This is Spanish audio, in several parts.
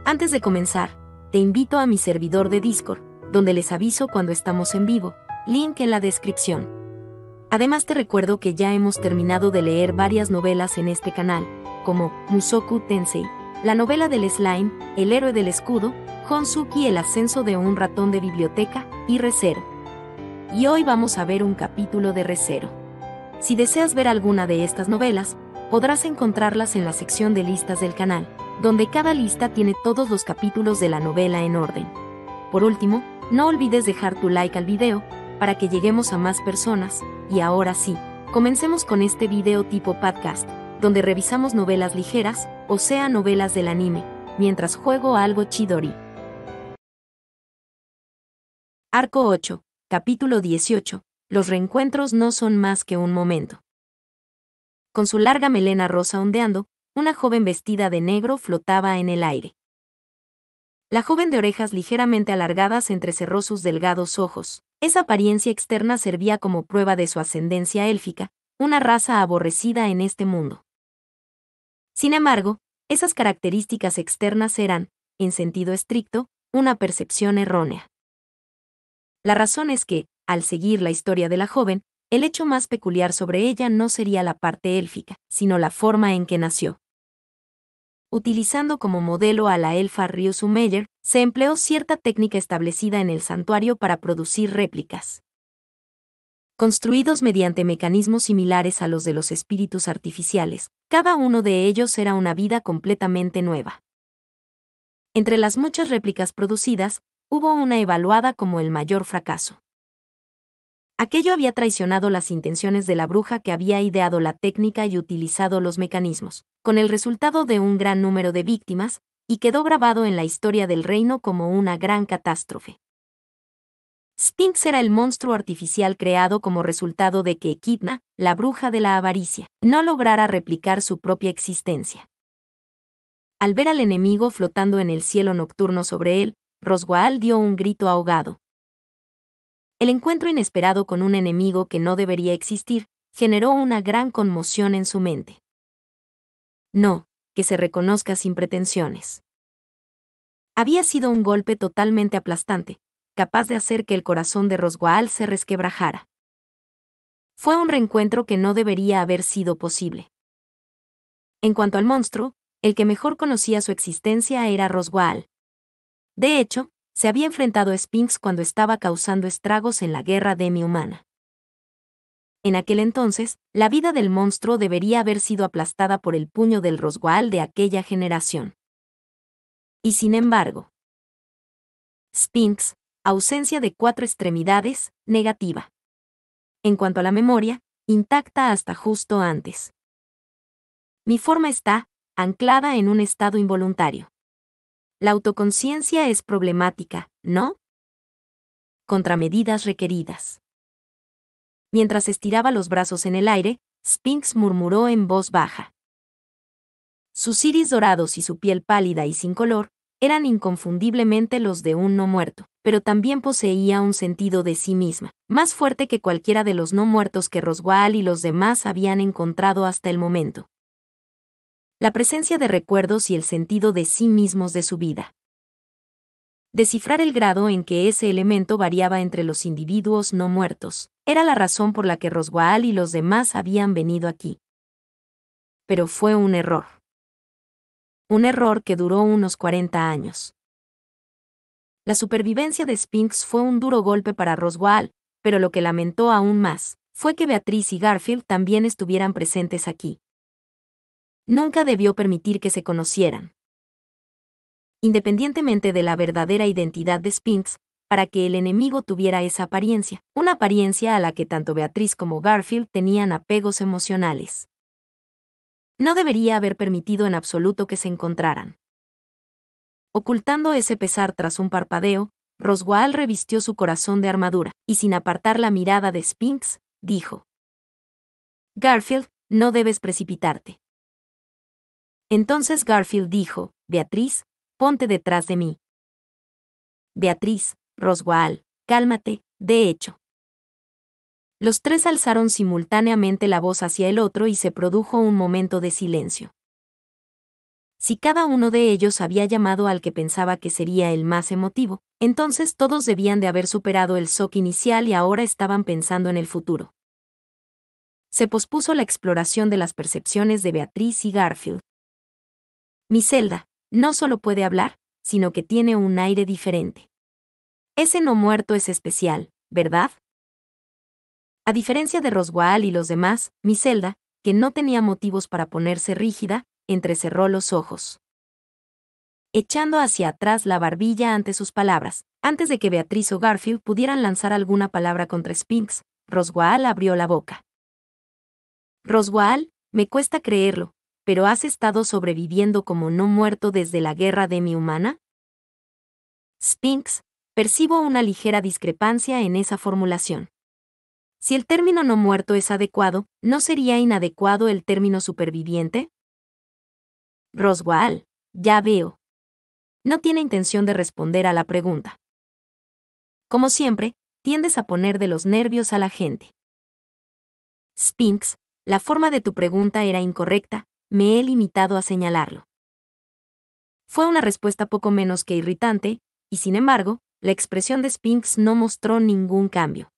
Antes de comenzar, te invito a mi servidor de Discord, donde les aviso cuando estamos en vivo, link en la descripción. Además te recuerdo que ya hemos terminado de leer varias novelas en este canal, como Mushoku Tensei, la novela del slime, El héroe del escudo, Honsuki, el ascenso de un ratón de biblioteca, y Re:Zero. Y hoy vamos a ver un capítulo de Re:Zero. Si deseas ver alguna de estas novelas, podrás encontrarlas en la sección de listas del canal, donde cada lista tiene todos los capítulos de la novela en orden. Por último, no olvides dejar tu like al video, para que lleguemos a más personas, y ahora sí, comencemos con este video tipo podcast, donde revisamos novelas ligeras, o sea novelas del anime, mientras juego algo Chidori. Arco 8, capítulo 18, los reencuentros no son más que un momento. Con su larga melena rosa ondeando, una joven vestida de negro flotaba en el aire. La joven de orejas ligeramente alargadas entrecerró sus delgados ojos. Esa apariencia externa servía como prueba de su ascendencia élfica, una raza aborrecida en este mundo. Sin embargo, esas características externas eran, en sentido estricto, una percepción errónea. La razón es que, al seguir la historia de la joven, el hecho más peculiar sobre ella no sería la parte élfica, sino la forma en que nació. Utilizando como modelo a la elfa Ryusu Meyer, se empleó cierta técnica establecida en el santuario para producir réplicas. Construidos mediante mecanismos similares a los de los espíritus artificiales, cada uno de ellos era una vida completamente nueva. Entre las muchas réplicas producidas, hubo una evaluada como el mayor fracaso. Aquello había traicionado las intenciones de la bruja que había ideado la técnica y utilizado los mecanismos, con el resultado de un gran número de víctimas, y quedó grabado en la historia del reino como una gran catástrofe. Sphinx era el monstruo artificial creado como resultado de que Echidna, la bruja de la avaricia, no lograra replicar su propia existencia. Al ver al enemigo flotando en el cielo nocturno sobre él, Roswaal dio un grito ahogado. El encuentro inesperado con un enemigo que no debería existir generó una gran conmoción en su mente. No, que se reconozca sin pretensiones. Había sido un golpe totalmente aplastante, capaz de hacer que el corazón de Roswaal se resquebrajara. Fue un reencuentro que no debería haber sido posible. En cuanto al monstruo, el que mejor conocía su existencia era Roswaal. De hecho, se había enfrentado a Sphinx cuando estaba causando estragos en la guerra demi-humana. En aquel entonces, la vida del monstruo debería haber sido aplastada por el puño del Roswaal de aquella generación. Y sin embargo, Sphinx, ausencia de 4 extremidades, negativa. En cuanto a la memoria, intacta hasta justo antes. Mi forma está anclada en un estado involuntario. La autoconciencia es problemática, ¿no? Contramedidas requeridas. Mientras estiraba los brazos en el aire, Sphinx murmuró en voz baja. Sus iris dorados y su piel pálida y sin color eran inconfundiblemente los de un no muerto, pero también poseía un sentido de sí misma, más fuerte que cualquiera de los no muertos que Roswaal y los demás habían encontrado hasta el momento. La presencia de recuerdos y el sentido de sí mismos de su vida. Descifrar el grado en que ese elemento variaba entre los individuos no muertos era la razón por la que Roswaal y los demás habían venido aquí. Pero fue un error. Un error que duró unos 40 años. La supervivencia de Sphinx fue un duro golpe para Roswaal, pero lo que lamentó aún más fue que Beatriz y Garfield también estuvieran presentes aquí. Nunca debió permitir que se conocieran. Independientemente de la verdadera identidad de Sphinx, para que el enemigo tuviera esa apariencia, una apariencia a la que tanto Beatriz como Garfield tenían apegos emocionales. No debería haber permitido en absoluto que se encontraran. Ocultando ese pesar tras un parpadeo, Roswaal revistió su corazón de armadura, y sin apartar la mirada de Sphinx, dijo: Garfield, no debes precipitarte. Entonces Garfield dijo: Beatriz, ponte detrás de mí. Beatriz, Roswaal, cálmate, de hecho. Los tres alzaron simultáneamente la voz hacia el otro y se produjo un momento de silencio. Si cada uno de ellos había llamado al que pensaba que sería el más emotivo, entonces todos debían de haber superado el shock inicial y ahora estaban pensando en el futuro. Se pospuso la exploración de las percepciones de Beatriz y Garfield. Mi Zelda no solo puede hablar, sino que tiene un aire diferente. Ese no muerto es especial, ¿verdad? A diferencia de Roswaal y los demás, mi Zelda, que no tenía motivos para ponerse rígida, entrecerró los ojos, echando hacia atrás la barbilla ante sus palabras. Antes de que Beatriz o Garfield pudieran lanzar alguna palabra contra Spinks, Roswaal abrió la boca. Roswaal, me cuesta creerlo, pero ¿has estado sobreviviendo como no muerto desde la guerra demi-humana? Spinks, percibo una ligera discrepancia en esa formulación. Si el término no muerto es adecuado, ¿no sería inadecuado el término superviviente? Roswaal, ya veo. No tiene intención de responder a la pregunta. Como siempre, tiendes a poner de los nervios a la gente. Spinks, la forma de tu pregunta era incorrecta, me he limitado a señalarlo. Fue una respuesta poco menos que irritante, y sin embargo, la expresión de Spinks no mostró ningún cambio.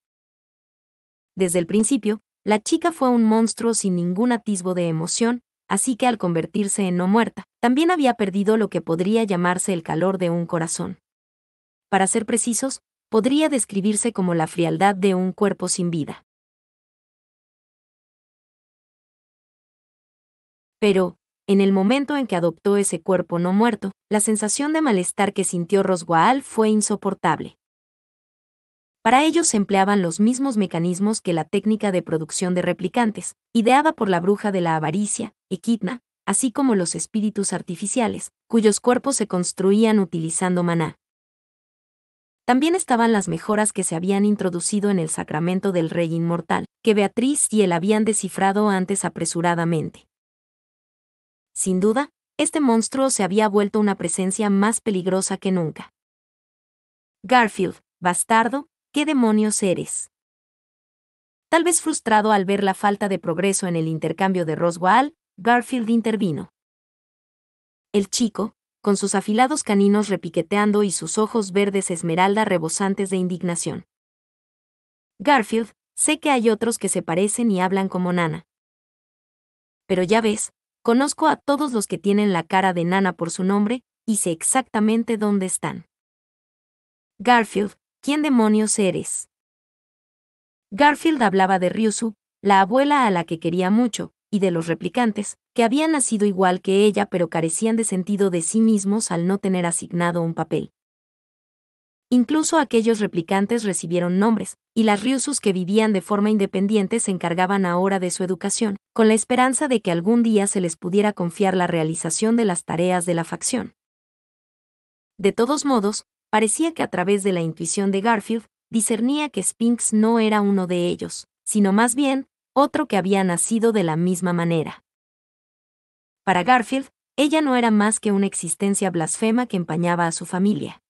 Desde el principio, la chica fue un monstruo sin ningún atisbo de emoción, así que al convertirse en no muerta, también había perdido lo que podría llamarse el calor de un corazón. Para ser precisos, podría describirse como la frialdad de un cuerpo sin vida. Pero, en el momento en que adoptó ese cuerpo no muerto, la sensación de malestar que sintió Roswaal fue insoportable. Para ello se empleaban los mismos mecanismos que la técnica de producción de replicantes, ideada por la bruja de la avaricia, Equidna, así como los espíritus artificiales, cuyos cuerpos se construían utilizando maná. También estaban las mejoras que se habían introducido en el sacramento del Rey Inmortal, que Beatriz y él habían descifrado antes apresuradamente. Sin duda, este monstruo se había vuelto una presencia más peligrosa que nunca. Garfield, bastardo, ¿qué demonios eres? Tal vez frustrado al ver la falta de progreso en el intercambio de Roswaal, Garfield intervino. El chico, con sus afilados caninos repiqueteando y sus ojos verdes esmeralda rebosantes de indignación. Garfield, sé que hay otros que se parecen y hablan como Nana. Pero ya ves, conozco a todos los que tienen la cara de Nana por su nombre, y sé exactamente dónde están. Garfield, ¿quién demonios eres? Garfield hablaba de Ryusu, la abuela a la que quería mucho, y de los replicantes, que habían nacido igual que ella pero carecían de sentido de sí mismos al no tener asignado un papel. Incluso aquellos replicantes recibieron nombres, y las Ryusus que vivían de forma independiente se encargaban ahora de su educación, con la esperanza de que algún día se les pudiera confiar la realización de las tareas de la facción. De todos modos, parecía que a través de la intuición de Garfield, discernía que Spinks no era uno de ellos, sino más bien, otro que había nacido de la misma manera. Para Garfield, ella no era más que una existencia blasfema que empañaba a su familia.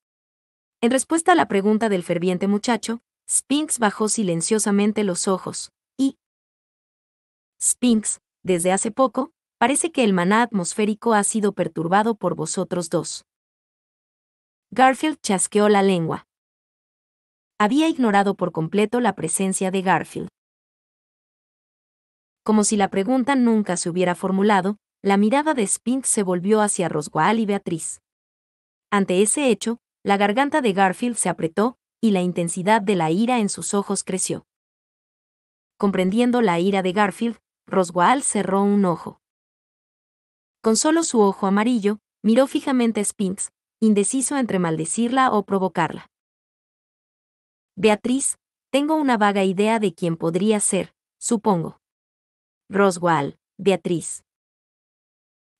En respuesta a la pregunta del ferviente muchacho, Spinks bajó silenciosamente los ojos, y... Spinks, desde hace poco, parece que el maná atmosférico ha sido perturbado por vosotros dos. Garfield chasqueó la lengua. Había ignorado por completo la presencia de Garfield. Como si la pregunta nunca se hubiera formulado, la mirada de Spinks se volvió hacia Roswaal y Beatriz. Ante ese hecho, la garganta de Garfield se apretó, y la intensidad de la ira en sus ojos creció. Comprendiendo la ira de Garfield, Roswaal cerró un ojo. Con solo su ojo amarillo, miró fijamente a Spinks, indeciso entre maldecirla o provocarla. Beatriz, tengo una vaga idea de quién podría ser, supongo. Roswaal, Beatriz.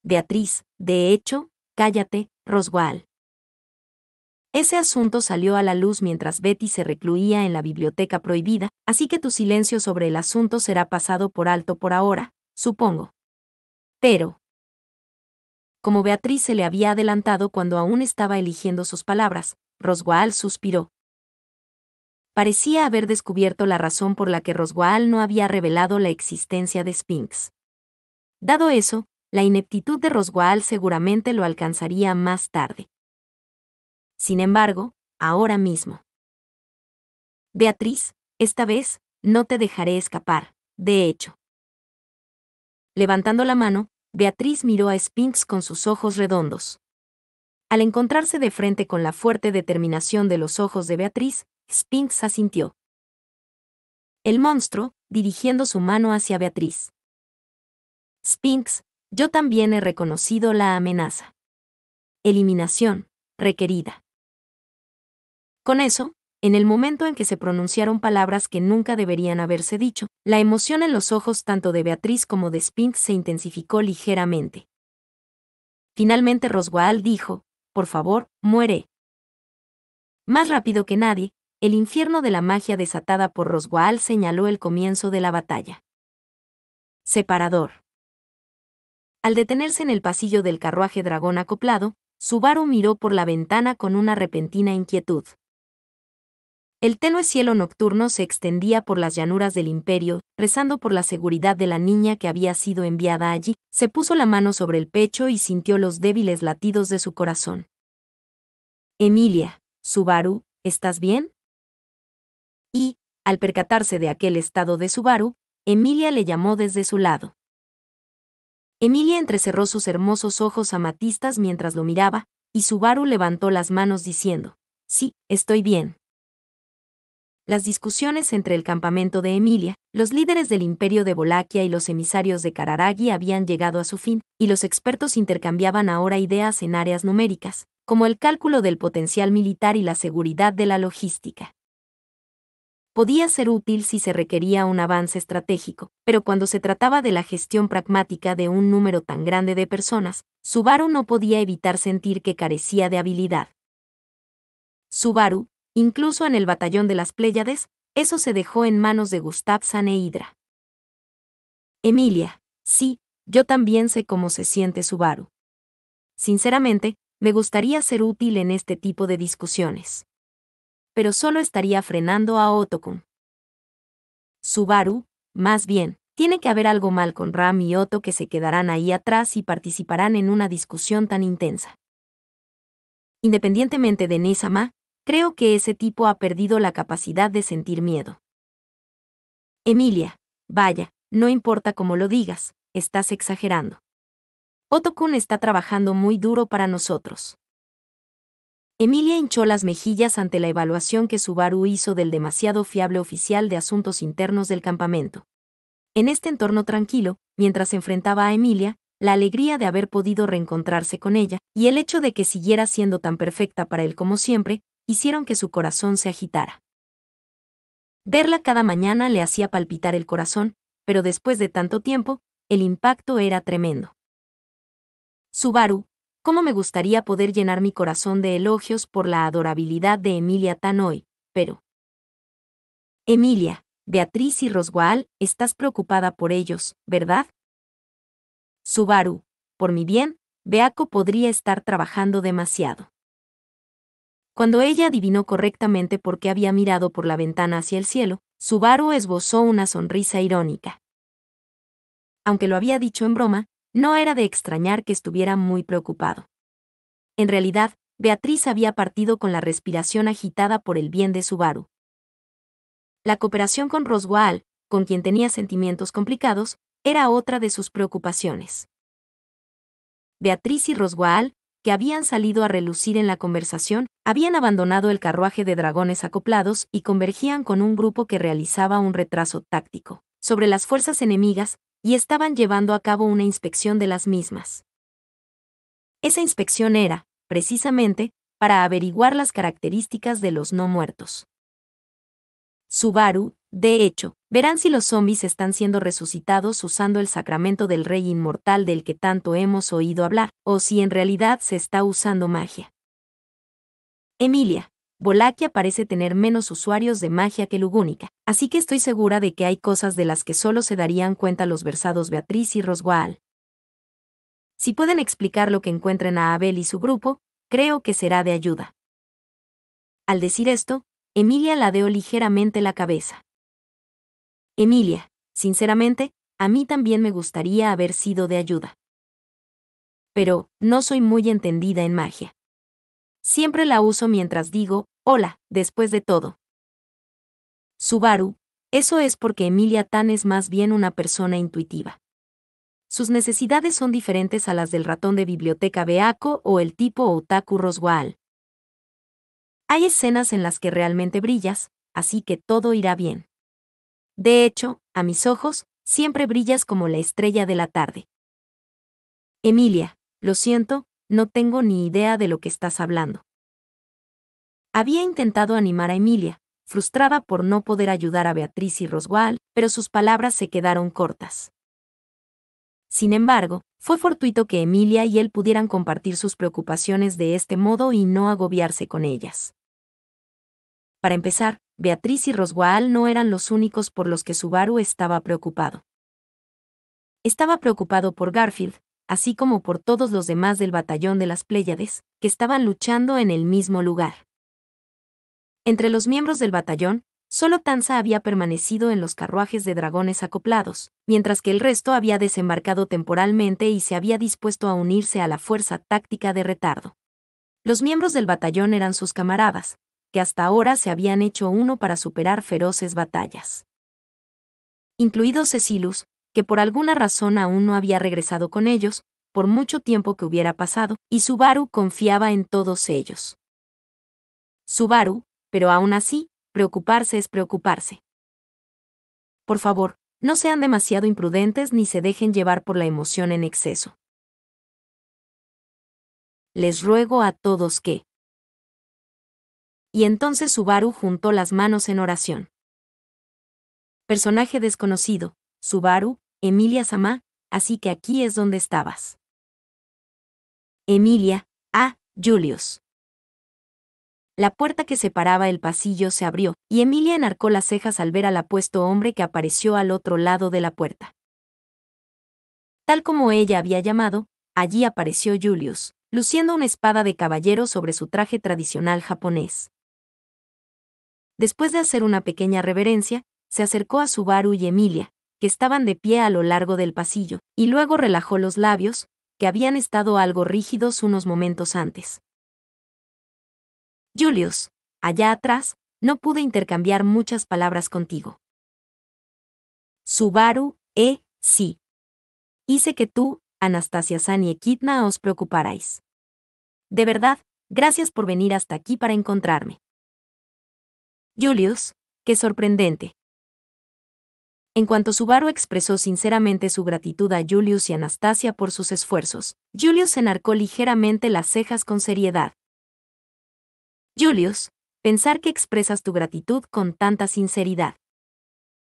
Beatriz, de hecho, cállate, Roswaal. Ese asunto salió a la luz mientras Betty se recluía en la biblioteca prohibida, así que tu silencio sobre el asunto será pasado por alto por ahora, supongo. Pero, como Beatriz se le había adelantado cuando aún estaba eligiendo sus palabras, Roswaal suspiró. Parecía haber descubierto la razón por la que Roswaal no había revelado la existencia de Spinks. Dado eso, la ineptitud de Roswaal seguramente lo alcanzaría más tarde. Sin embargo, ahora mismo. Beatriz, esta vez, no te dejaré escapar, de hecho. Levantando la mano, Beatriz miró a Spinks con sus ojos redondos. Al encontrarse de frente con la fuerte determinación de los ojos de Beatriz, Spinks asintió. El monstruo, dirigiendo su mano hacia Beatriz. Spinks, yo también he reconocido la amenaza. Eliminación, requerida. Con eso, en el momento en que se pronunciaron palabras que nunca deberían haberse dicho, la emoción en los ojos tanto de Beatriz como de Spinks se intensificó ligeramente. Finalmente Roswaal dijo, por favor, muere. Más rápido que nadie, el infierno de la magia desatada por Roswaal señaló el comienzo de la batalla. Separador. Al detenerse en el pasillo del carruaje dragón acoplado, Subaru miró por la ventana con una repentina inquietud. El tenue cielo nocturno se extendía por las llanuras del imperio, rezando por la seguridad de la niña que había sido enviada allí, se puso la mano sobre el pecho y sintió los débiles latidos de su corazón. Emilia, Subaru, ¿estás bien? Y, al percatarse de aquel estado de Subaru, Emilia le llamó desde su lado. Emilia entrecerró sus hermosos ojos amatistas mientras lo miraba, y Subaru levantó las manos diciendo, sí, estoy bien. Las discusiones entre el campamento de Emilia, los líderes del Imperio de Wallachia y los emisarios de Kararagi habían llegado a su fin, y los expertos intercambiaban ahora ideas en áreas numéricas, como el cálculo del potencial militar y la seguridad de la logística. Podía ser útil si se requería un avance estratégico, pero cuando se trataba de la gestión pragmática de un número tan grande de personas, Subaru no podía evitar sentir que carecía de habilidad. Subaru, incluso en el batallón de las Pléyades, eso se dejó en manos de Gustafsson e Hydra. Emilia, sí, yo también sé cómo se siente Subaru. Sinceramente, me gustaría ser útil en este tipo de discusiones. Pero solo estaría frenando a Otto-kun. Subaru, más bien, tiene que haber algo mal con Ram y Otto que se quedarán ahí atrás y participarán en una discusión tan intensa. Independientemente de Nizama, creo que ese tipo ha perdido la capacidad de sentir miedo. Emilia, vaya, no importa cómo lo digas, estás exagerando. Otto-kun está trabajando muy duro para nosotros. Emilia hinchó las mejillas ante la evaluación que Subaru hizo del demasiado fiable oficial de asuntos internos del campamento. En este entorno tranquilo, mientras enfrentaba a Emilia, la alegría de haber podido reencontrarse con ella, y el hecho de que siguiera siendo tan perfecta para él como siempre, hicieron que su corazón se agitara. Verla cada mañana le hacía palpitar el corazón, pero después de tanto tiempo, el impacto era tremendo. Subaru, cómo me gustaría poder llenar mi corazón de elogios por la adorabilidad de Emilia tan hoy, pero... Emilia, Beatriz y Roswaal, estás preocupada por ellos, ¿verdad? Subaru, por mi bien, Beako podría estar trabajando demasiado. Cuando ella adivinó correctamente por qué había mirado por la ventana hacia el cielo, Subaru esbozó una sonrisa irónica. Aunque lo había dicho en broma, no era de extrañar que estuviera muy preocupado. En realidad, Beatriz había partido con la respiración agitada por el bien de Subaru. La cooperación con Roswaal, con quien tenía sentimientos complicados, era otra de sus preocupaciones. Beatriz y Roswaal, que habían salido a relucir en la conversación, habían abandonado el carruaje de dragones acoplados y convergían con un grupo que realizaba un retraso táctico sobre las fuerzas enemigas y estaban llevando a cabo una inspección de las mismas. Esa inspección era, precisamente, para averiguar las características de los no muertos. Subaru, de hecho, verán si los zombies están siendo resucitados usando el sacramento del rey inmortal del que tanto hemos oído hablar, o si en realidad se está usando magia. Emilia, Wallachia parece tener menos usuarios de magia que Lugúnica, así que estoy segura de que hay cosas de las que solo se darían cuenta los versados Beatriz y Roswaal. Si pueden explicar lo que encuentren a Abel y su grupo, creo que será de ayuda. Al decir esto, Emilia ladeó ligeramente la cabeza. Emilia, sinceramente, a mí también me gustaría haber sido de ayuda. pero no soy muy entendida en magia. Siempre la uso mientras digo, hola, después de todo. Subaru, eso es porque Emilia Tan es más bien una persona intuitiva. Sus necesidades son diferentes a las del ratón de biblioteca Beako o el tipo Otaku Roswaal. Hay escenas en las que realmente brillas, así que todo irá bien. De hecho, a mis ojos, siempre brillas como la estrella de la tarde. Emilia, lo siento, no tengo ni idea de lo que estás hablando. Había intentado animar a Emilia, frustrada por no poder ayudar a Beatriz y Roswaal, pero sus palabras se quedaron cortas. Sin embargo, fue fortuito que Emilia y él pudieran compartir sus preocupaciones de este modo y no agobiarse con ellas. Para empezar, Beatriz y Roswaal no eran los únicos por los que Subaru estaba preocupado. Estaba preocupado por Garfield, así como por todos los demás del batallón de las Pléyades, que estaban luchando en el mismo lugar. Entre los miembros del batallón, solo Tanza había permanecido en los carruajes de dragones acoplados, mientras que el resto había desembarcado temporalmente y se había dispuesto a unirse a la fuerza táctica de retardo. Los miembros del batallón eran sus camaradas, que hasta ahora se habían hecho uno para superar feroces batallas. Incluido Cecilus, que por alguna razón aún no había regresado con ellos, por mucho tiempo que hubiera pasado, y Subaru confiaba en todos ellos. Subaru, pero aún así, preocuparse es preocuparse. Por favor, no sean demasiado imprudentes ni se dejen llevar por la emoción en exceso. Les ruego a todos que... Y entonces Subaru juntó las manos en oración. Personaje desconocido, Subaru, Emilia-sama, así que aquí es donde estabas. Emilia, Julius. La puerta que separaba el pasillo se abrió, y Emilia enarcó las cejas al ver al apuesto hombre que apareció al otro lado de la puerta. Tal como ella había llamado, allí apareció Julius, luciendo una espada de caballero sobre su traje tradicional japonés. Después de hacer una pequeña reverencia, se acercó a Subaru y Emilia, que estaban de pie a lo largo del pasillo, y luego relajó los labios, que habían estado algo rígidos unos momentos antes. Julius, allá atrás, no pude intercambiar muchas palabras contigo. Subaru, sí. Hice que tú, Anastasia-san y Echidna os preocuparais. De verdad, gracias por venir hasta aquí para encontrarme. Julius, qué sorprendente. En cuanto Subaru expresó sinceramente su gratitud a Julius y Anastasia por sus esfuerzos, Julius enarcó ligeramente las cejas con seriedad. Julius, pensar que expresas tu gratitud con tanta sinceridad.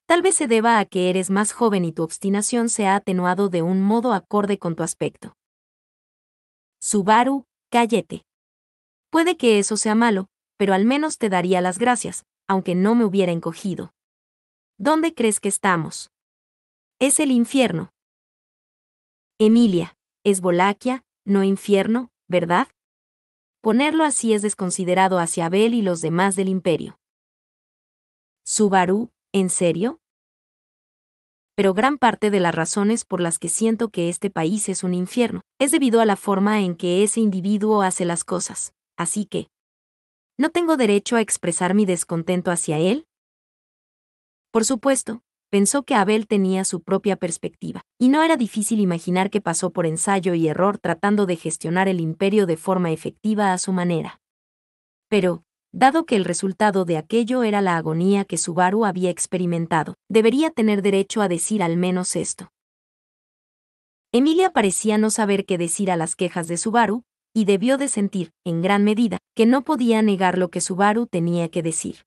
Tal vez se deba a que eres más joven y tu obstinación se ha atenuado de un modo acorde con tu aspecto. Subaru, cállate. Puede que eso sea malo, pero al menos te daría las gracias, aunque no me hubiera encogido. ¿Dónde crees que estamos? Es el infierno. Emilia, es Volaquia, no infierno, ¿verdad? Ponerlo así es desconsiderado hacia Abel y los demás del imperio. Subaru, ¿en serio? Pero gran parte de las razones por las que siento que este país es un infierno es debido a la forma en que ese individuo hace las cosas, así que... ¿no tengo derecho a expresar mi descontento hacia él? Por supuesto, pensó que Abel tenía su propia perspectiva, y no era difícil imaginar que pasó por ensayo y error tratando de gestionar el imperio de forma efectiva a su manera. Pero, dado que el resultado de aquello era la agonía que Subaru había experimentado, debería tener derecho a decir al menos esto. Emilia parecía no saber qué decir a las quejas de Subaru, y debió de sentir, en gran medida, que no podía negar lo que Subaru tenía que decir.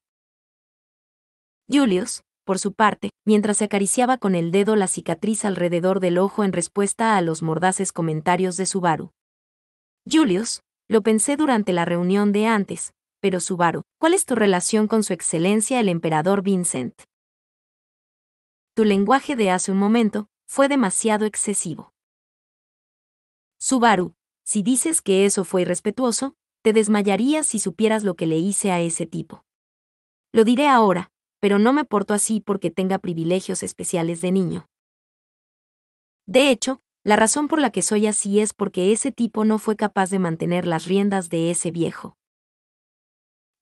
Julius, por su parte, mientras se acariciaba con el dedo la cicatriz alrededor del ojo en respuesta a los mordaces comentarios de Subaru. Julius, lo pensé durante la reunión de antes, pero Subaru, ¿cuál es tu relación con su excelencia el emperador Vincent? Tu lenguaje de hace un momento fue demasiado excesivo. Subaru, si dices que eso fue irrespetuoso, te desmayarías si supieras lo que le hice a ese tipo. Lo diré ahora, pero no me porto así porque tenga privilegios especiales de niño. De hecho, La razón por la que soy así es porque ese tipo no fue capaz de mantener las riendas de ese viejo.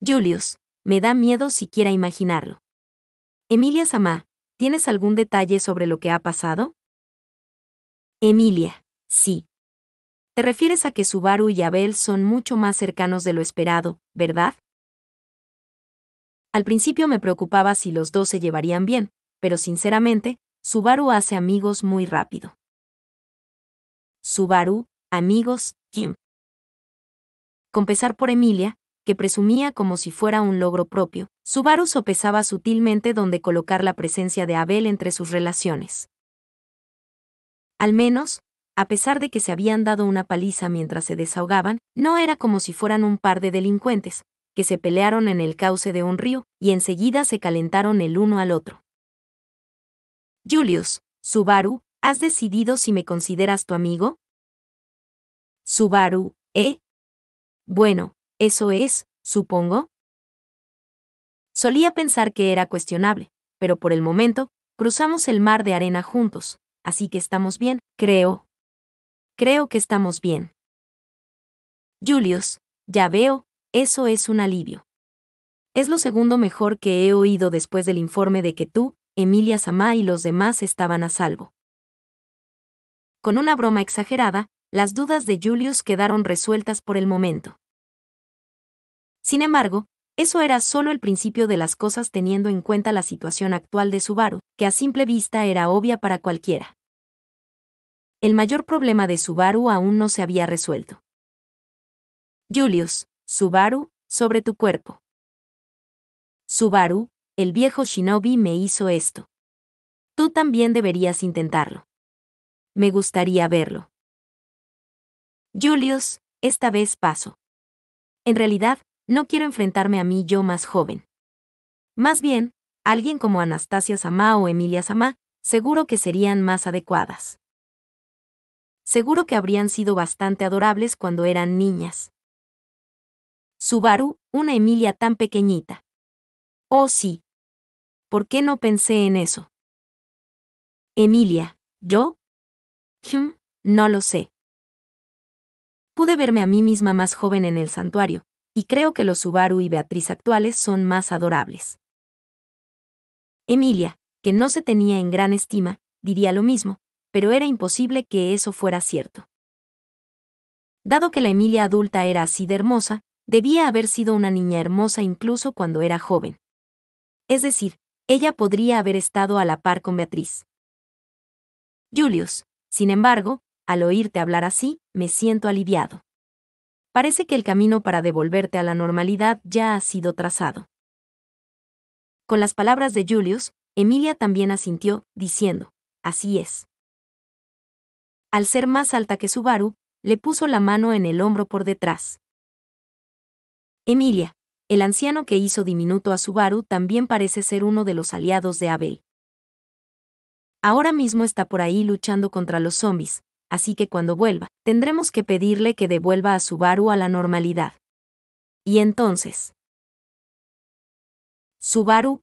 Julius, me da miedo siquiera imaginarlo. Emilia-sama, ¿tienes algún detalle sobre lo que ha pasado? Emilia, sí. Te refieres a que Subaru y Abel son mucho más cercanos de lo esperado, ¿verdad? Al principio me preocupaba si los dos se llevarían bien, pero sinceramente, Subaru hace amigos muy rápido. Subaru, amigos, Kim. Con pesar por Emilia, que presumía como si fuera un logro propio, Subaru sopesaba sutilmente dónde colocar la presencia de Abel entre sus relaciones. Al menos, a pesar de que se habían dado una paliza mientras se desahogaban, no era como si fueran un par de delincuentes, que se pelearon en el cauce de un río y enseguida se calentaron el uno al otro. Julius, Subaru, ¿has decidido si me consideras tu amigo? Subaru, ¿eh? Bueno, eso es, supongo. Solía pensar que era cuestionable, pero por el momento, cruzamos el mar de arena juntos, así que estamos bien, creo. Creo que estamos bien. Julius, ya veo, eso es un alivio. Es lo segundo mejor que he oído después del informe de que tú, Emilia-sama y los demás estaban a salvo. Con una broma exagerada, las dudas de Julius quedaron resueltas por el momento. Sin embargo, eso era solo el principio de las cosas teniendo en cuenta la situación actual de Subaru, que a simple vista era obvia para cualquiera. El mayor problema de Subaru aún no se había resuelto. Julius, Subaru, sobre tu cuerpo. Subaru, el viejo shinobi me hizo esto. Tú también deberías intentarlo. Me gustaría verlo. Julius, esta vez paso. En realidad, no quiero enfrentarme a mí yo más joven. Más bien, alguien como Anastasia-sama o Emilia-sama, seguro que serían más adecuadas. Seguro que habrían sido bastante adorables cuando eran niñas. Subaru, una Emilia tan pequeñita. Oh sí. ¿Por qué no pensé en eso? Emilia, ¿yo? No lo sé. Pude verme a mí misma más joven en el santuario, y creo que los Subaru y Beatriz actuales son más adorables. Emilia, que no se tenía en gran estima, diría lo mismo, pero era imposible que eso fuera cierto. Dado que la Emilia adulta era así de hermosa, debía haber sido una niña hermosa incluso cuando era joven. Es decir, ella podría haber estado a la par con Beatriz. Julius, sin embargo, al oírte hablar así, me siento aliviado. Parece que el camino para devolverte a la normalidad ya ha sido trazado. Con las palabras de Julius, Emilia también asintió, diciendo, así es. Al ser más alta que Subaru, le puso la mano en el hombro por detrás. Emilia, el anciano que hizo diminuto a Subaru también parece ser uno de los aliados de Abel. Ahora mismo está por ahí luchando contra los zombies, así que cuando vuelva, tendremos que pedirle que devuelva a Subaru a la normalidad. Y entonces... Subaru,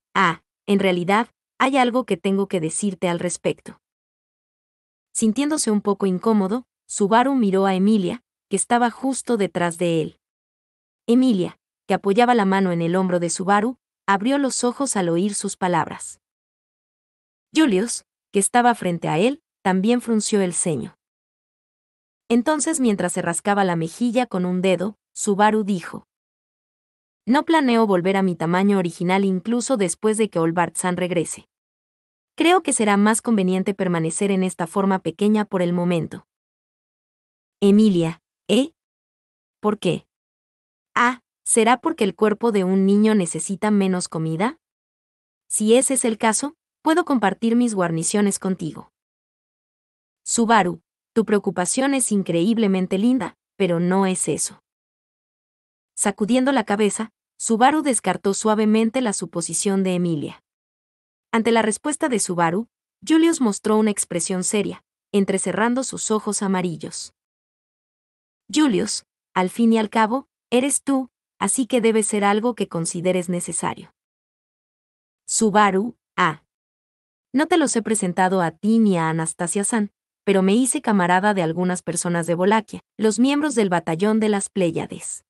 en realidad, hay algo que tengo que decirte al respecto. Sintiéndose un poco incómodo, Subaru miró a Emilia, que estaba justo detrás de él. Emilia, que apoyaba la mano en el hombro de Subaru, abrió los ojos al oír sus palabras. Julius, que estaba frente a él, también frunció el ceño. Entonces, mientras se rascaba la mejilla con un dedo, Subaru dijo: No planeo volver a mi tamaño original incluso después de que Olbart-san regrese. Creo que será más conveniente permanecer en esta forma pequeña por el momento. Emilia, ¿eh? ¿Por qué? ¿Será porque el cuerpo de un niño necesita menos comida? Si ese es el caso, puedo compartir mis guarniciones contigo. Subaru, tu preocupación es increíblemente linda, pero no es eso. Sacudiendo la cabeza, Subaru descartó suavemente la suposición de Emilia. Ante la respuesta de Subaru, Julius mostró una expresión seria, entrecerrando sus ojos amarillos. Julius, al fin y al cabo, eres tú, así que debe ser algo que consideres necesario. Subaru, No te los he presentado a ti ni a Anastasia-san, pero me hice camarada de algunas personas de Wallachia, los miembros del batallón de las Pléyades.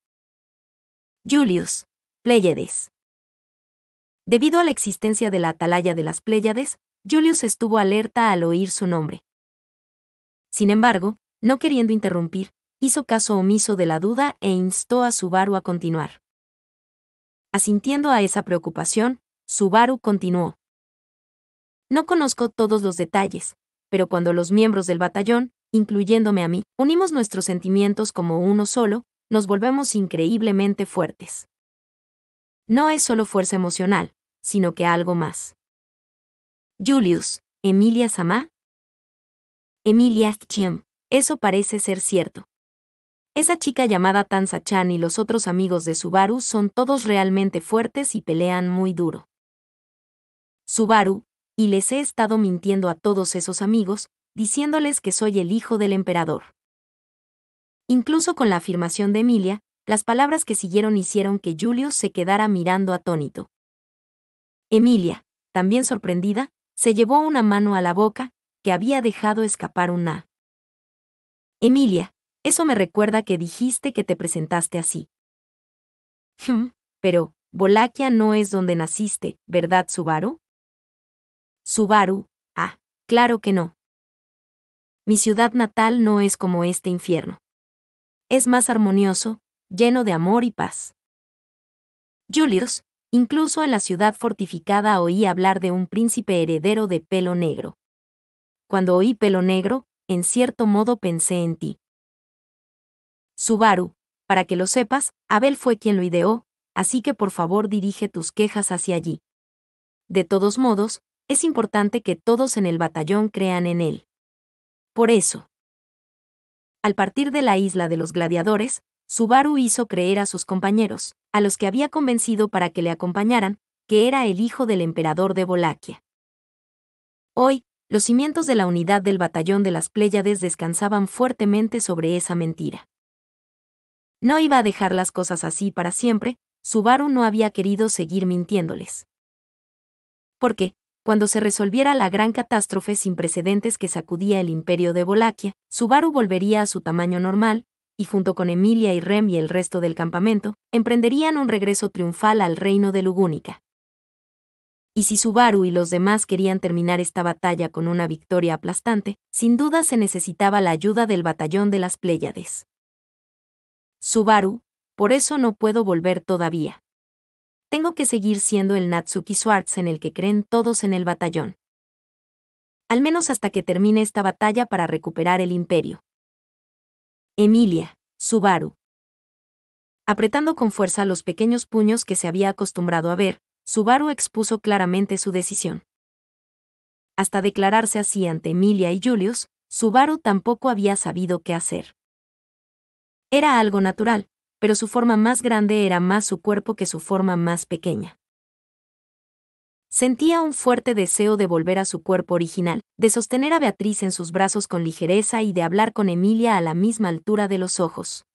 Julius, Pléyades. Debido a la existencia de la atalaya de las Pléyades, Julius estuvo alerta al oír su nombre. Sin embargo, no queriendo interrumpir, hizo caso omiso de la duda e instó a Subaru a continuar. Asintiendo a esa preocupación, Subaru continuó. No conozco todos los detalles, pero cuando los miembros del batallón, incluyéndome a mí, unimos nuestros sentimientos como uno solo, nos volvemos increíblemente fuertes. No es solo fuerza emocional, sino que algo más. Julius, ¿Emilia Samá? Emilia Chiem, eso parece ser cierto. Esa chica llamada Tansa-chan y los otros amigos de Subaru son todos realmente fuertes y pelean muy duro. Subaru, y les he estado mintiendo a todos esos amigos, diciéndoles que soy el hijo del emperador. Incluso con la afirmación de Emilia, las palabras que siguieron hicieron que Julius se quedara mirando atónito. Emilia, también sorprendida, se llevó una mano a la boca, que había dejado escapar un "ah". Emilia, eso me recuerda que dijiste que te presentaste así. Pero, Wallachia no es donde naciste, ¿verdad, Subaru? Subaru, claro que no. Mi ciudad natal no es como este infierno. Es más armonioso, lleno de amor y paz. Julius, incluso en la ciudad fortificada oí hablar de un príncipe heredero de pelo negro. Cuando oí pelo negro, en cierto modo pensé en ti. Subaru, para que lo sepas, Abel fue quien lo ideó, así que por favor dirige tus quejas hacia allí. De todos modos, es importante que todos en el batallón crean en él. Por eso, al partir de la isla de los gladiadores, Subaru hizo creer a sus compañeros, a los que había convencido para que le acompañaran, que era el hijo del emperador de Wallachia. Hoy, los cimientos de la unidad del batallón de las Pléyades descansaban fuertemente sobre esa mentira. No iba a dejar las cosas así para siempre, Subaru no había querido seguir mintiéndoles. Porque, cuando se resolviera la gran catástrofe sin precedentes que sacudía el imperio de Wallachia, Subaru volvería a su tamaño normal, y junto con Emilia y Rem y el resto del campamento, emprenderían un regreso triunfal al reino de Lugúnica. Y si Subaru y los demás querían terminar esta batalla con una victoria aplastante, sin duda se necesitaba la ayuda del batallón de las Pléyades. Subaru, por eso no puedo volver todavía. Tengo que seguir siendo el Natsuki Swords en el que creen todos en el batallón. Al menos hasta que termine esta batalla para recuperar el imperio. Emilia, Subaru. Apretando con fuerza los pequeños puños que se había acostumbrado a ver, Subaru expuso claramente su decisión. Hasta declararse así ante Emilia y Julius, Subaru tampoco había sabido qué hacer. Era algo natural, pero su forma más grande era más su cuerpo que su forma más pequeña. Sentía un fuerte deseo de volver a su cuerpo original, de sostener a Beatriz en sus brazos con ligereza y de hablar con Emilia a la misma altura de los ojos.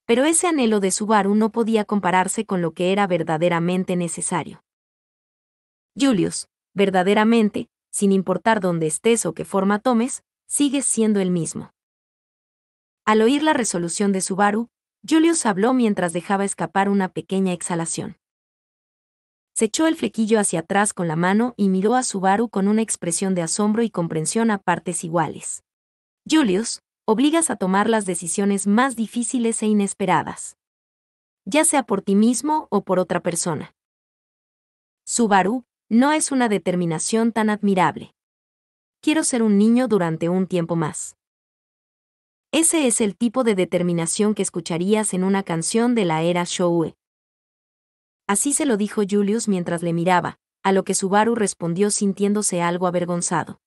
Pero ese anhelo de Subaru no podía compararse con lo que era verdaderamente necesario. Julius, verdaderamente, sin importar dónde estés o qué forma tomes, sigues siendo el mismo. Al oír la resolución de Subaru, Julius habló mientras dejaba escapar una pequeña exhalación. Se echó el flequillo hacia atrás con la mano y miró a Subaru con una expresión de asombro y comprensión a partes iguales. Julius, obligas a tomar las decisiones más difíciles e inesperadas. Ya sea por ti mismo o por otra persona. Subaru, no es una determinación tan admirable. Quiero ser un niño durante un tiempo más. Ese es el tipo de determinación que escucharías en una canción de la era Showa. Así se lo dijo Julius mientras le miraba, a lo que Subaru respondió sintiéndose algo avergonzado.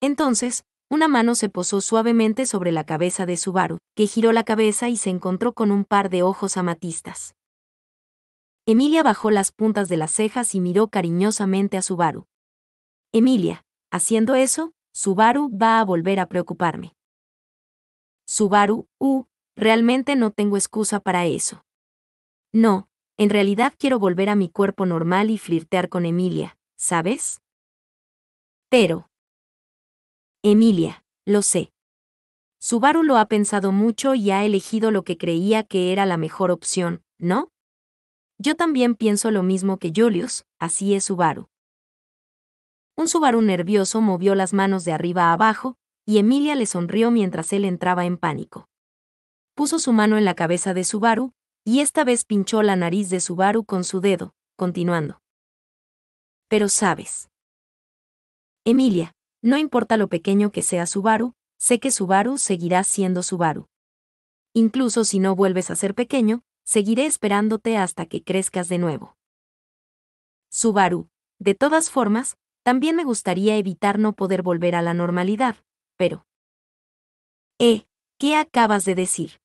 Entonces, una mano se posó suavemente sobre la cabeza de Subaru, que giró la cabeza y se encontró con un par de ojos amatistas. Emilia bajó las puntas de las cejas y miró cariñosamente a Subaru. Emilia, haciendo eso, Subaru va a volver a preocuparme. Subaru, realmente no tengo excusa para eso. No, en realidad quiero volver a mi cuerpo normal y flirtear con Emilia, ¿sabes? Pero Emilia, lo sé. Subaru lo ha pensado mucho y ha elegido lo que creía que era la mejor opción, ¿no? Yo también pienso lo mismo que Julius, así es Subaru. Un Subaru nervioso movió las manos de arriba a abajo, y Emilia le sonrió mientras él entraba en pánico. Puso su mano en la cabeza de Subaru, y esta vez pinchó la nariz de Subaru con su dedo, continuando. Pero sabes. Emilia, no importa lo pequeño que sea Subaru, sé que Subaru seguirá siendo Subaru. Incluso si no vuelves a ser pequeño, seguiré esperándote hasta que crezcas de nuevo. Subaru, de todas formas, también me gustaría evitar no poder volver a la normalidad, pero... ¿Qué acabas de decir?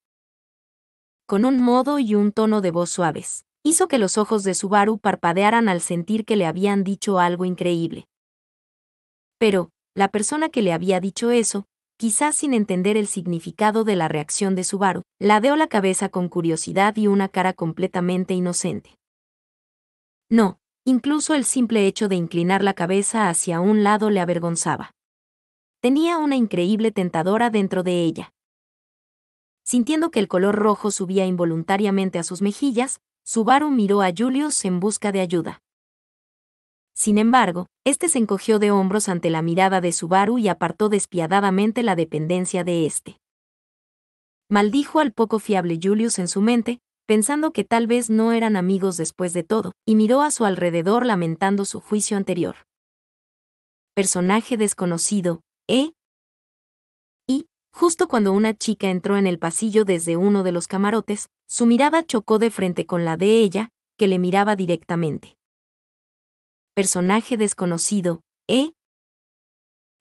Con un modo y un tono de voz suaves, hizo que los ojos de Subaru parpadearan al sentir que le habían dicho algo increíble. Pero, la persona que le había dicho eso, quizás sin entender el significado de la reacción de Subaru, ladeó la cabeza con curiosidad y una cara completamente inocente. No, incluso el simple hecho de inclinar la cabeza hacia un lado le avergonzaba. Tenía una increíble tentadora dentro de ella. Sintiendo que el color rojo subía involuntariamente a sus mejillas, Subaru miró a Julius en busca de ayuda. Sin embargo, este se encogió de hombros ante la mirada de Subaru y apartó despiadadamente la dependencia de este. Maldijo al poco fiable Julius en su mente, pensando que tal vez no eran amigos después de todo, y miró a su alrededor lamentando su juicio anterior. Personaje desconocido, ¿eh? Y, justo cuando una chica entró en el pasillo desde uno de los camarotes, su mirada chocó de frente con la de ella, que le miraba directamente. Personaje desconocido, ¿eh?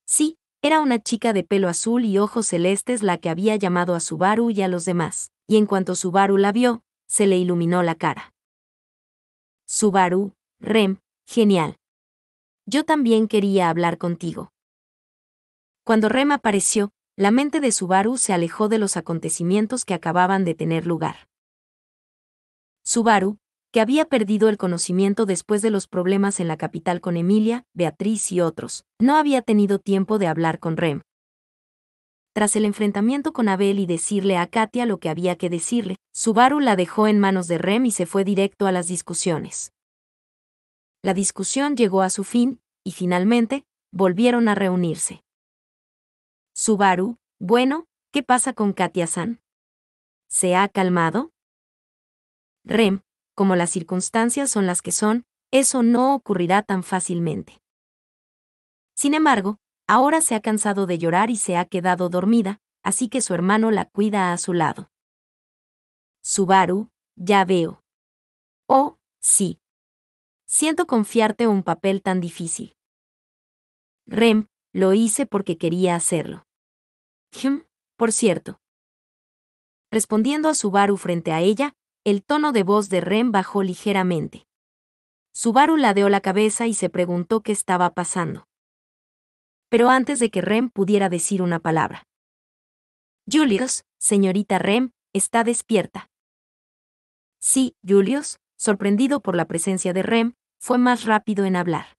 Sí, era una chica de pelo azul y ojos celestes la que había llamado a Subaru y a los demás, y en cuanto Subaru la vio, se le iluminó la cara. Subaru, Rem, genial. Yo también quería hablar contigo. Cuando Rem apareció, la mente de Subaru se alejó de los acontecimientos que acababan de tener lugar. Subaru, que había perdido el conocimiento después de los problemas en la capital con Emilia, Beatriz y otros, no había tenido tiempo de hablar con Rem. Tras el enfrentamiento con Abel y decirle a Katia lo que había que decirle, Subaru la dejó en manos de Rem y se fue directo a las discusiones. La discusión llegó a su fin, y finalmente, volvieron a reunirse. Subaru, bueno, ¿qué pasa con Katia-san? ¿Se ha calmado? Rem, como las circunstancias son las que son, eso no ocurrirá tan fácilmente. Sin embargo, ahora se ha cansado de llorar y se ha quedado dormida, así que su hermano la cuida a su lado. Subaru, ya veo. Oh, sí. Siento confiarte un papel tan difícil. Rem, lo hice porque quería hacerlo. Por cierto. Respondiendo a Subaru frente a ella, el tono de voz de Rem bajó ligeramente. Subaru ladeó la cabeza y se preguntó qué estaba pasando. Pero antes de que Rem pudiera decir una palabra. Julius, señorita Rem, está despierta. Sí, Julius, sorprendido por la presencia de Rem, fue más rápido en hablar.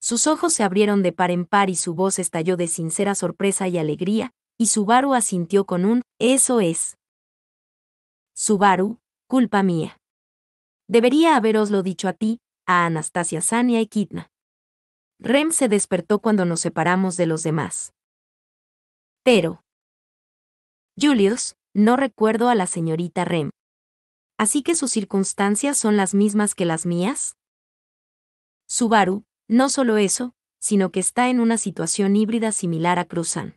Sus ojos se abrieron de par en par y su voz estalló de sincera sorpresa y alegría, y Subaru asintió con un, eso es. Subaru, culpa mía. Debería haberoslo dicho a ti, a Anastasia San y a Ekidna. Rem se despertó cuando nos separamos de los demás. Pero... Julius, no recuerdo a la señorita Rem. ¿Así que sus circunstancias son las mismas que las mías? Subaru, no solo eso, sino que está en una situación híbrida similar a Cruzan.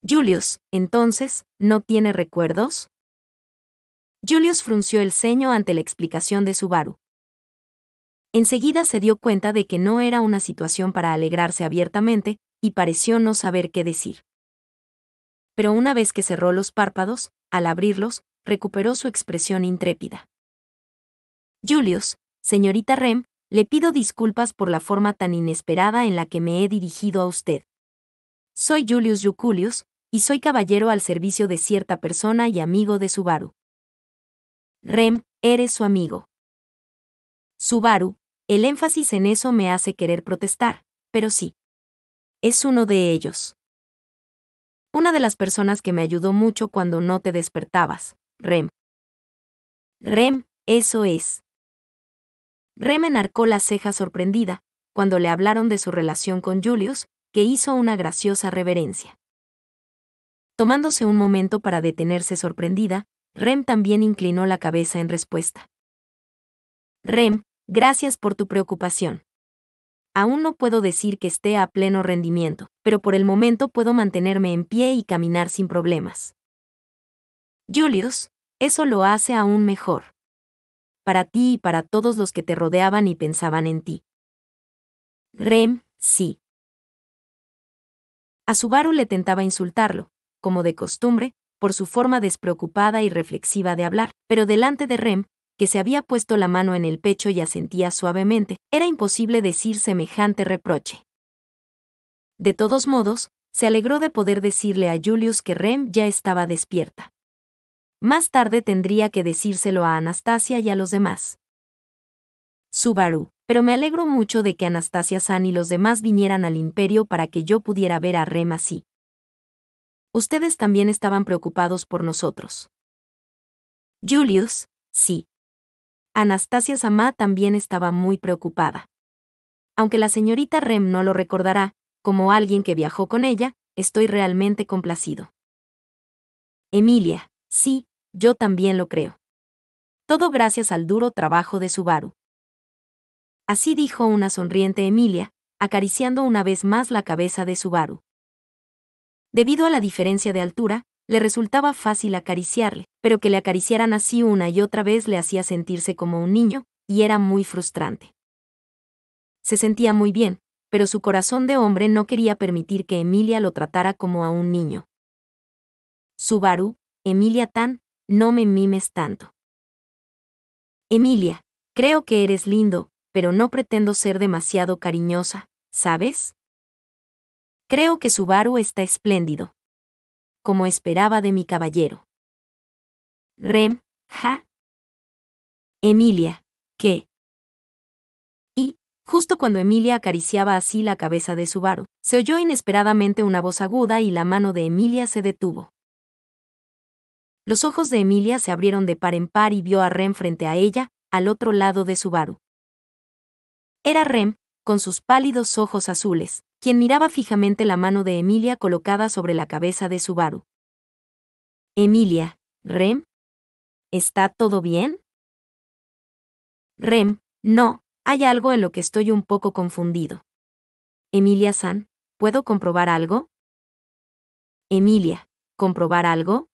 Julius, entonces, ¿no tiene recuerdos? Julius frunció el ceño ante la explicación de Subaru. Enseguida se dio cuenta de que no era una situación para alegrarse abiertamente, y pareció no saber qué decir. Pero una vez que cerró los párpados, al abrirlos, recuperó su expresión intrépida. Julius, señorita Rem, le pido disculpas por la forma tan inesperada en la que me he dirigido a usted. Soy Julius Juculius, y soy caballero al servicio de cierta persona y amigo de Subaru. Rem, eres su amigo. Subaru, el énfasis en eso me hace querer protestar, pero sí. es uno de ellos. Una de las personas que me ayudó mucho cuando no te despertabas, Rem. Rem, eso es. Rem enarcó las cejas sorprendida, cuando le hablaron de su relación con Julius, que hizo una graciosa reverencia. Tomándose un momento para detenerse sorprendida, Rem también inclinó la cabeza en respuesta. Rem, gracias por tu preocupación. Aún no puedo decir que esté a pleno rendimiento, pero por el momento puedo mantenerme en pie y caminar sin problemas. Julius, eso lo hace aún mejor. Para ti y para todos los que te rodeaban y pensaban en ti. Rem, sí. A Subaru le tentaba insultarlo, como de costumbre, por su forma despreocupada y reflexiva de hablar, pero delante de Rem, que se había puesto la mano en el pecho y asentía suavemente, era imposible decir semejante reproche. De todos modos, se alegró de poder decirle a Julius que Rem ya estaba despierta. Más tarde tendría que decírselo a Anastasia y a los demás. Subaru, pero me alegro mucho de que Anastasia-san y los demás vinieran al Imperio para que yo pudiera ver a Rem así. Ustedes también estaban preocupados por nosotros. Julius, sí. Anastasia-sama también estaba muy preocupada. Aunque la señorita Rem no lo recordará, como alguien que viajó con ella, estoy realmente complacido. Emilia, sí, yo también lo creo. Todo gracias al duro trabajo de Subaru. Así dijo una sonriente Emilia, acariciando una vez más la cabeza de Subaru. Debido a la diferencia de altura, le resultaba fácil acariciarle, pero que le acariciaran así una y otra vez le hacía sentirse como un niño, y era muy frustrante. Se sentía muy bien, pero su corazón de hombre no quería permitir que Emilia lo tratara como a un niño. Subaru, Emilia-tan, no me mimes tanto. Emilia, creo que eres lindo, pero no pretendo ser demasiado cariñosa, ¿sabes? Creo que Subaru está espléndido. Como esperaba de mi caballero. Rem, ja. Emilia, ¿qué? Y, justo cuando Emilia acariciaba así la cabeza de Subaru, se oyó inesperadamente una voz aguda y la mano de Emilia se detuvo. Los ojos de Emilia se abrieron de par en par y vio a Rem frente a ella, al otro lado de Subaru. Era Rem, con sus pálidos ojos azules, quien miraba fijamente la mano de Emilia colocada sobre la cabeza de Subaru. Emilia, Rem, ¿está todo bien? Rem, no, hay algo en lo que estoy un poco confundido. Emilia-san, ¿puedo comprobar algo? Emilia, ¿comprobar algo?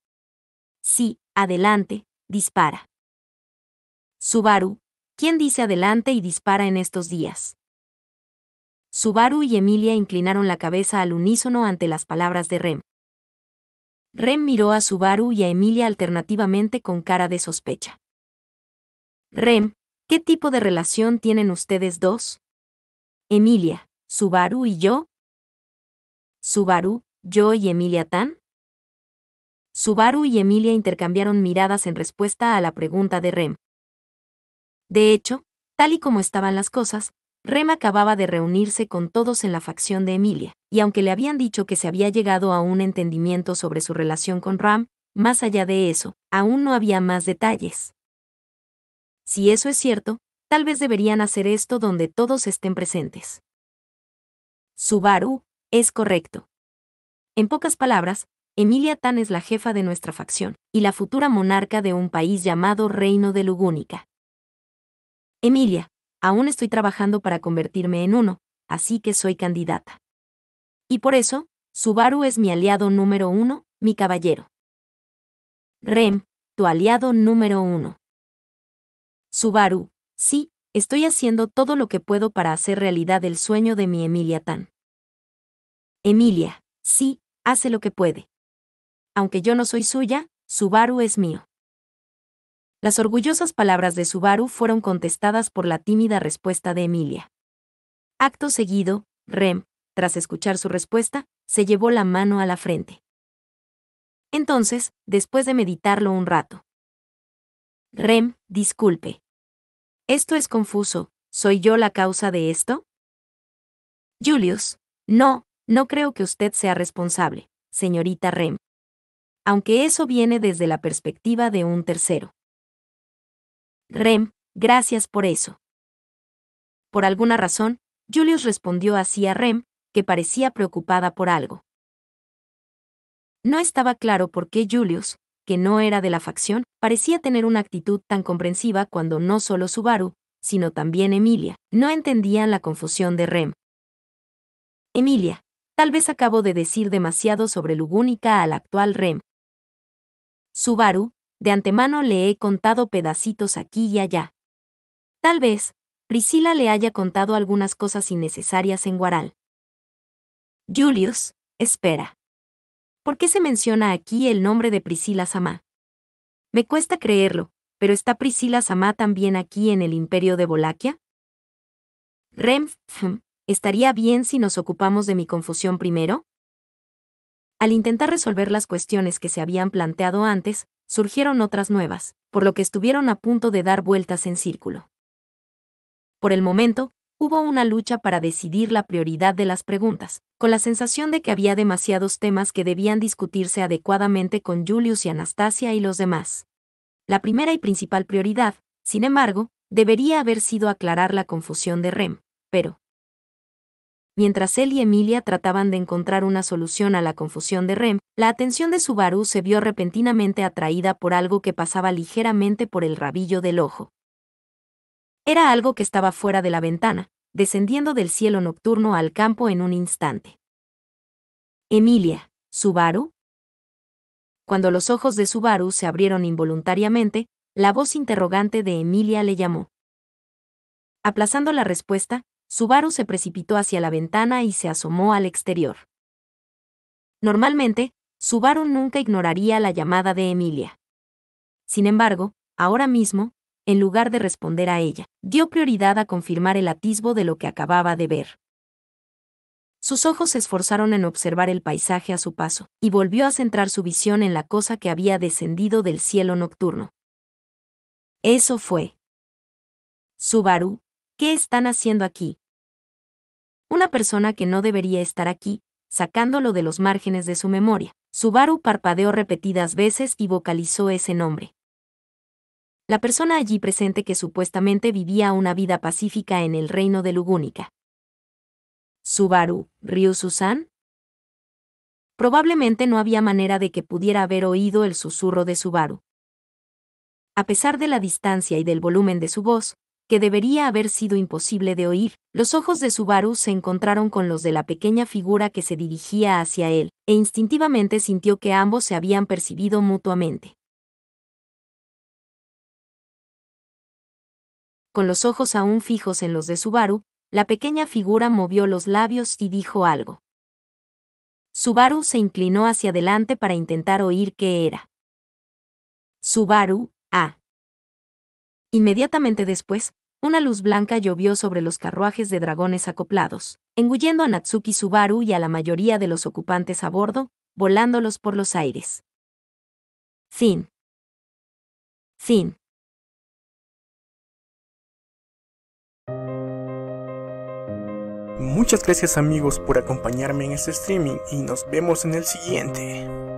Sí, adelante, dispara. Subaru, ¿quién dice adelante y dispara en estos días? Subaru y Emilia inclinaron la cabeza al unísono ante las palabras de Rem. Rem miró a Subaru y a Emilia alternativamente con cara de sospecha. Rem, ¿qué tipo de relación tienen ustedes dos? Emilia, ¿Subaru y yo? Subaru, ¿yo y Emilia-tan? Subaru y Emilia intercambiaron miradas en respuesta a la pregunta de Rem. De hecho, tal y como estaban las cosas, Rem acababa de reunirse con todos en la facción de Emilia, y aunque le habían dicho que se había llegado a un entendimiento sobre su relación con Ram, más allá de eso, aún no había más detalles. Si eso es cierto, tal vez deberían hacer esto donde todos estén presentes. Subaru, es correcto. En pocas palabras, Emilia-tan es la jefa de nuestra facción, y la futura monarca de un país llamado Reino de Lugúnica. Emilia, aún estoy trabajando para convertirme en uno, así que soy candidata. Y por eso, Subaru es mi aliado número 1, mi caballero. Rem, tu aliado número 1. Subaru, sí, estoy haciendo todo lo que puedo para hacer realidad el sueño de mi Emilia-tan. Emilia, sí, hace lo que puede. Aunque yo no soy suya, Subaru es mío. Las orgullosas palabras de Subaru fueron contestadas por la tímida respuesta de Emilia. Acto seguido, Rem, tras escuchar su respuesta, se llevó la mano a la frente. Entonces, después de meditarlo un rato. Rem, disculpe. Esto es confuso, ¿soy yo la causa de esto? Julius, no, No creo que usted sea responsable, señorita Rem. Aunque eso viene desde la perspectiva de un tercero. Rem, gracias por eso. Por alguna razón, Julius respondió así a Rem, que parecía preocupada por algo. No estaba claro por qué Julius, que no era de la facción, parecía tener una actitud tan comprensiva cuando no solo Subaru, sino también Emilia, no entendían la confusión de Rem. Emilia, tal vez acabo de decir demasiado sobre Lugúnica al actual Rem. Subaru, de antemano le he contado pedacitos aquí y allá. Tal vez, Priscila le haya contado algunas cosas innecesarias en Guaral. Julius, espera. ¿Por qué se menciona aquí el nombre de Priscila Samá? Me cuesta creerlo, pero ¿está Priscila Samá también aquí en el Imperio de Wallachia? Rem, ¿estaría bien si nos ocupamos de mi confusión primero? Al intentar resolver las cuestiones que se habían planteado antes, surgieron otras nuevas, por lo que estuvieron a punto de dar vueltas en círculo. Por el momento, hubo una lucha para decidir la prioridad de las preguntas, con la sensación de que había demasiados temas que debían discutirse adecuadamente con Julius y Anastasia y los demás. La primera y principal prioridad, sin embargo, debería haber sido aclarar la confusión de Rem, pero... Mientras él y Emilia trataban de encontrar una solución a la confusión de Rem, la atención de Subaru se vio repentinamente atraída por algo que pasaba ligeramente por el rabillo del ojo. Era algo que estaba fuera de la ventana, descendiendo del cielo nocturno al campo en un instante. Emilia, ¿Subaru? Cuando los ojos de Subaru se abrieron involuntariamente, la voz interrogante de Emilia le llamó. Aplazando la respuesta, Subaru se precipitó hacia la ventana y se asomó al exterior. Normalmente, Subaru nunca ignoraría la llamada de Emilia. Sin embargo, ahora mismo, en lugar de responder a ella, dio prioridad a confirmar el atisbo de lo que acababa de ver. Sus ojos se esforzaron en observar el paisaje a su paso, y volvió a centrar su visión en la cosa que había descendido del cielo nocturno. Eso fue. Subaru, ¿qué están haciendo aquí? Una persona que no debería estar aquí, sacándolo de los márgenes de su memoria. Subaru parpadeó repetidas veces y vocalizó ese nombre. La persona allí presente que supuestamente vivía una vida pacífica en el reino de Lugúnica. ¿Subaru, Ryu-Susan? Probablemente no había manera de que pudiera haber oído el susurro de Subaru. A pesar de la distancia y del volumen de su voz, que debería haber sido imposible de oír, los ojos de Subaru se encontraron con los de la pequeña figura que se dirigía hacia él, e instintivamente sintió que ambos se habían percibido mutuamente. Con los ojos aún fijos en los de Subaru, la pequeña figura movió los labios y dijo algo. Subaru se inclinó hacia adelante para intentar oír qué era. Subaru, ah. Inmediatamente después, una luz blanca llovió sobre los carruajes de dragones acoplados, engullendo a Natsuki Subaru y a la mayoría de los ocupantes a bordo, volándolos por los aires. Fin. Fin. Muchas gracias amigos por acompañarme en este streaming y nos vemos en el siguiente.